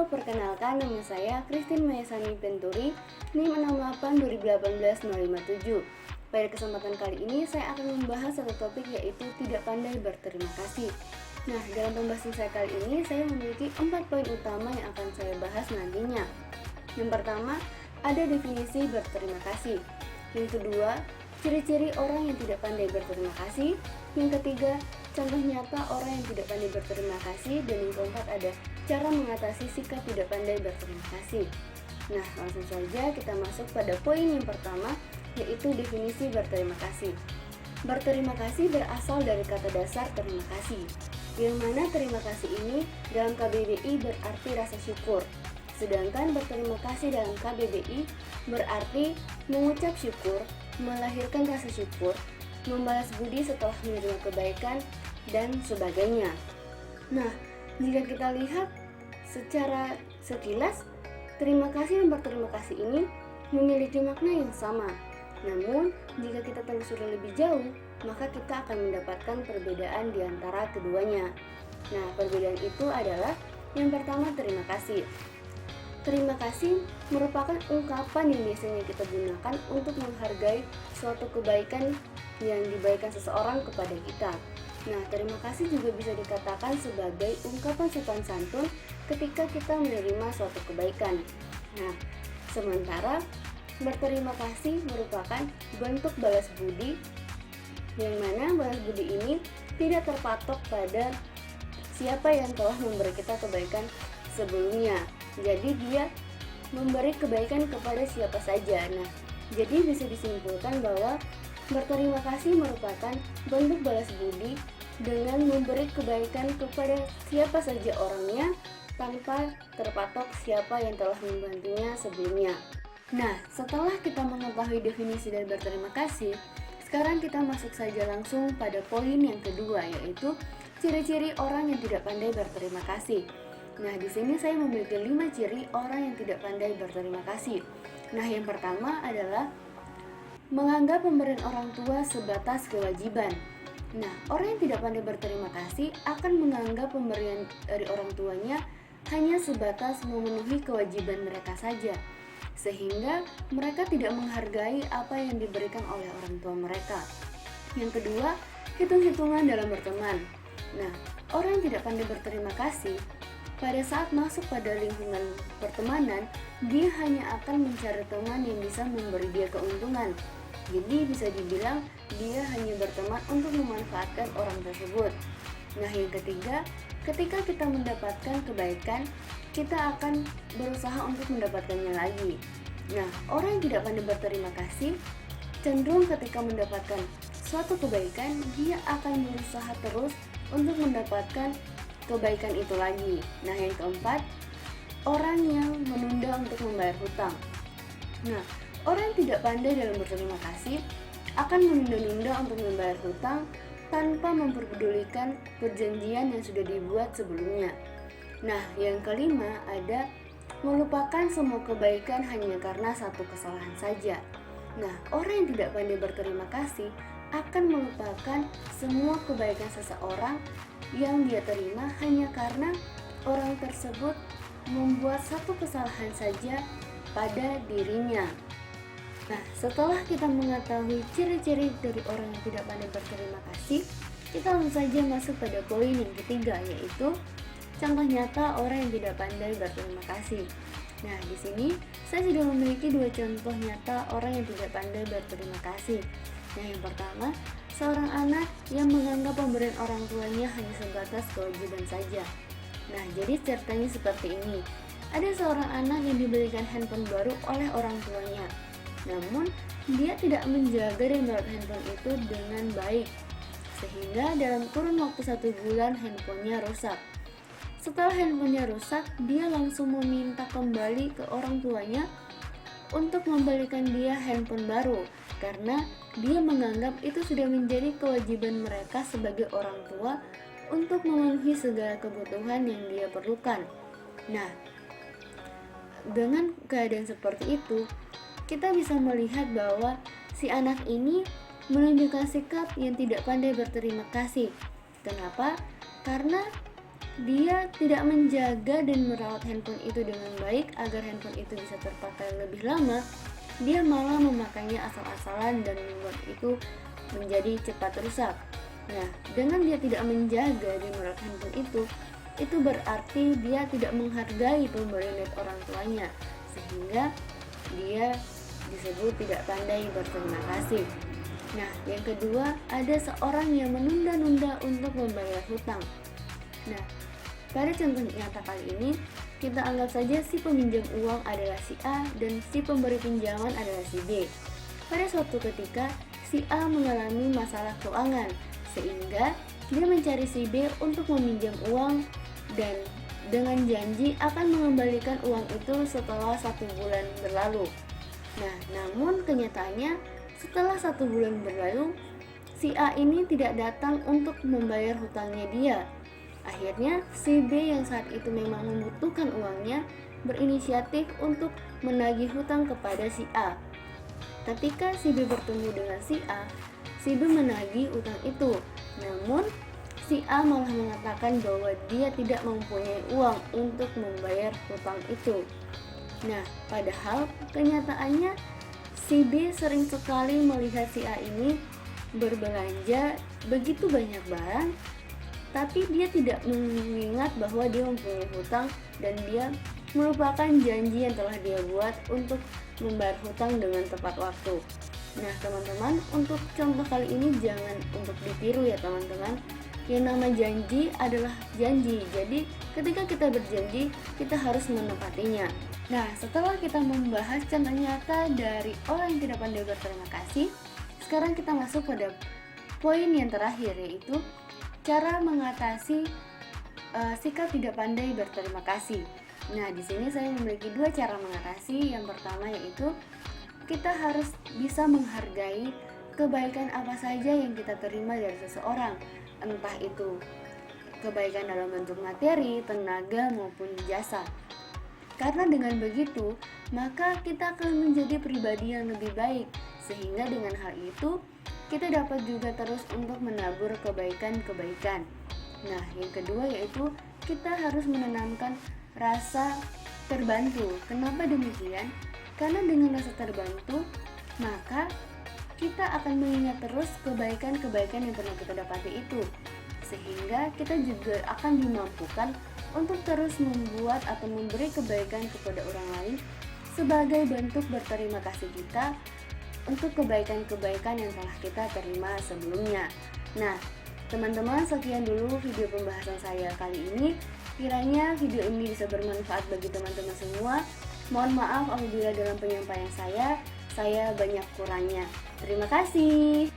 Halo, perkenalkan nama saya Christine Mayasani Venturi, NIM 682018-057. Pada kesempatan kali ini saya akan membahas satu topik, yaitu tidak pandai berterima kasih. Nah, dalam pembahasan saya kali ini saya memiliki 4 poin utama yang akan saya bahas nantinya. Yang pertama, ada definisi berterima kasih. Yang kedua, ciri-ciri orang yang tidak pandai berterima kasih. Yang ketiga, contoh nyata orang yang tidak pandai berterima kasih. Dan yang keempat, ada cara mengatasi sikap tidak pandai berterima kasih. Nah, langsung saja kita masuk pada poin yang pertama, yaitu definisi berterima kasih. Berterima kasih berasal dari kata dasar terima kasih, yang mana terima kasih ini dalam KBBI berarti rasa syukur. Sedangkan berterima kasih dalam KBBI berarti mengucap syukur, melahirkan rasa syukur, membalas budi setelah menerima kebaikan, dan sebagainya. Nah, jika kita lihat secara sekilas, terima kasih dan berterima kasih ini memiliki makna yang sama. Namun, jika kita telusuri lebih jauh, maka kita akan mendapatkan perbedaan di antara keduanya. Nah, perbedaan itu adalah yang pertama, terima kasih. Terima kasih merupakan ungkapan yang biasanya kita gunakan untuk menghargai suatu kebaikan yang diberikan seseorang kepada kita. Nah, terima kasih juga bisa dikatakan sebagai ungkapan sopan santun ketika kita menerima suatu kebaikan. Nah, sementara berterima kasih merupakan bentuk balas budi, yang mana balas budi ini tidak terpatok pada siapa yang telah memberi kita kebaikan sebelumnya. Jadi dia memberi kebaikan kepada siapa saja. Nah, jadi bisa disimpulkan bahwa berterima kasih merupakan bentuk balas budi dengan memberi kebaikan kepada siapa saja orangnya tanpa terpatok siapa yang telah membantunya sebelumnya. Nah, setelah kita mengetahui definisi dari berterima kasih, sekarang kita masuk saja langsung pada poin yang kedua, yaitu ciri-ciri orang yang tidak pandai berterima kasih. Nah, di sini saya memiliki 5 ciri orang yang tidak pandai berterima kasih. Nah, yang pertama adalah menganggap pemberian orang tua sebatas kewajiban. Nah, orang yang tidak pandai berterima kasih akan menganggap pemberian dari orang tuanya hanya sebatas memenuhi kewajiban mereka saja, sehingga mereka tidak menghargai apa yang diberikan oleh orang tua mereka. Yang kedua, hitung-hitungan dalam berteman. Nah, orang yang tidak pandai berterima kasih pada saat masuk pada lingkungan pertemanan, dia hanya akan mencari teman yang bisa memberi dia keuntungan. Jadi bisa dibilang dia hanya berteman untuk memanfaatkan orang tersebut. Nah, yang ketiga, ketika kita mendapatkan kebaikan, kita akan berusaha untuk mendapatkannya lagi. Nah, orang yang tidak pandai berterima kasih cenderung ketika mendapatkan suatu kebaikan, dia akan berusaha terus untuk mendapatkan kebaikan itu lagi. Nah, yang keempat, orang yang menunda untuk membayar hutang. Nah, orang yang tidak pandai dalam berterima kasih akan menunda-nunda untuk membayar hutang tanpa memperdulikan perjanjian yang sudah dibuat sebelumnya. Nah, yang kelima ada melupakan semua kebaikan hanya karena satu kesalahan saja. Nah, orang yang tidak pandai berterima kasih akan melupakan semua kebaikan seseorang yang dia terima hanya karena orang tersebut membuat satu kesalahan saja pada dirinya. Nah, setelah kita mengetahui ciri-ciri dari orang yang tidak pandai berterima kasih, kita langsung saja masuk pada poin yang ketiga, yaitu contoh nyata orang yang tidak pandai berterima kasih. Nah, di sini saya sudah memiliki 2 contoh nyata orang yang tidak pandai berterima kasih. Nah, yang pertama, seorang anak yang menganggap pemberian orang tuanya hanya sebatas kewajiban saja. Nah, jadi ceritanya seperti ini. Ada seorang anak yang diberikan handphone baru oleh orang tuanya. Namun, dia tidak menjaga dan merawat handphone itu dengan baik, sehingga dalam kurun waktu 1 bulan handphonenya rusak. Setelah handphonenya rusak, dia langsung meminta kembali ke orang tuanya untuk membelikan dia handphone baru, karena dia menganggap itu sudah menjadi kewajiban mereka sebagai orang tua untuk memenuhi segala kebutuhan yang dia perlukan. Nah, dengan keadaan seperti itu, kita bisa melihat bahwa si anak ini menunjukkan sikap yang tidak pandai berterima kasih. Kenapa? Karena dia tidak menjaga dan merawat handphone itu dengan baik agar handphone itu bisa terpakai lebih lama, dia malah memakainya asal-asalan dan membuat itu menjadi cepat rusak. Nah, dengan dia tidak menjaga dan merawat handphone itu berarti dia tidak menghargai pemberian dari orang tuanya, sehingga dia disebut tidak pandai berterima kasih. Nah, yang kedua, ada seorang yang menunda-nunda untuk membayar hutang. Nah, pada contoh nyata kali ini, kita anggap saja si peminjam uang adalah si A dan si pemberi pinjaman adalah si B. Pada suatu ketika, si A mengalami masalah keuangan, sehingga dia mencari si B untuk meminjam uang dan dengan janji akan mengembalikan uang itu setelah 1 bulan berlalu. Nah, namun kenyataannya setelah 1 bulan berlalu, si A ini tidak datang untuk membayar hutangnya dia. Akhirnya, si B yang saat itu memang membutuhkan uangnya berinisiatif untuk menagih hutang kepada si A. Ketika si B bertemu dengan si A, si B menagih hutang itu. Namun, si A malah mengatakan bahwa dia tidak mempunyai uang untuk membayar hutang itu. Nah, padahal kenyataannya si B sering sekali melihat si A ini berbelanja begitu banyak barang, tapi dia tidak mengingat bahwa dia mempunyai hutang dan dia melupakan janji yang telah dia buat untuk membayar hutang dengan tepat waktu. Nah, teman-teman, untuk contoh kali ini jangan untuk ditiru ya teman-teman. Yang nama janji adalah janji. Jadi, ketika kita berjanji, kita harus menepatinya. Nah, setelah kita membahas contoh nyata dari orang yang tidak pandai berterima kasih, sekarang kita masuk pada poin yang terakhir, yaitu cara mengatasi sikap tidak pandai berterima kasih. Nah, di sini saya memiliki 2 cara mengatasi. Yang pertama yaitu kita harus bisa menghargai kebaikan apa saja yang kita terima dari seseorang, entah itu kebaikan dalam bentuk materi, tenaga, maupun jasa. Karena dengan begitu, maka kita akan menjadi pribadi yang lebih baik, sehingga dengan hal itu kita dapat juga terus untuk menabur kebaikan-kebaikan. Nah, yang kedua yaitu kita harus menanamkan rasa terbantu. Kenapa demikian? Karena dengan rasa terbantu, maka kita akan mengingat terus kebaikan-kebaikan yang pernah kita dapati itu, sehingga kita juga akan dimampukan untuk terus membuat atau memberi kebaikan kepada orang lain sebagai bentuk berterima kasih kita untuk kebaikan-kebaikan yang telah kita terima sebelumnya. Nah, teman-teman, sekian dulu video pembahasan saya kali ini. Kiranya video ini bisa bermanfaat bagi teman-teman semua. Mohon maaf apabila dalam penyampaian saya banyak kurangnya. Terima kasih.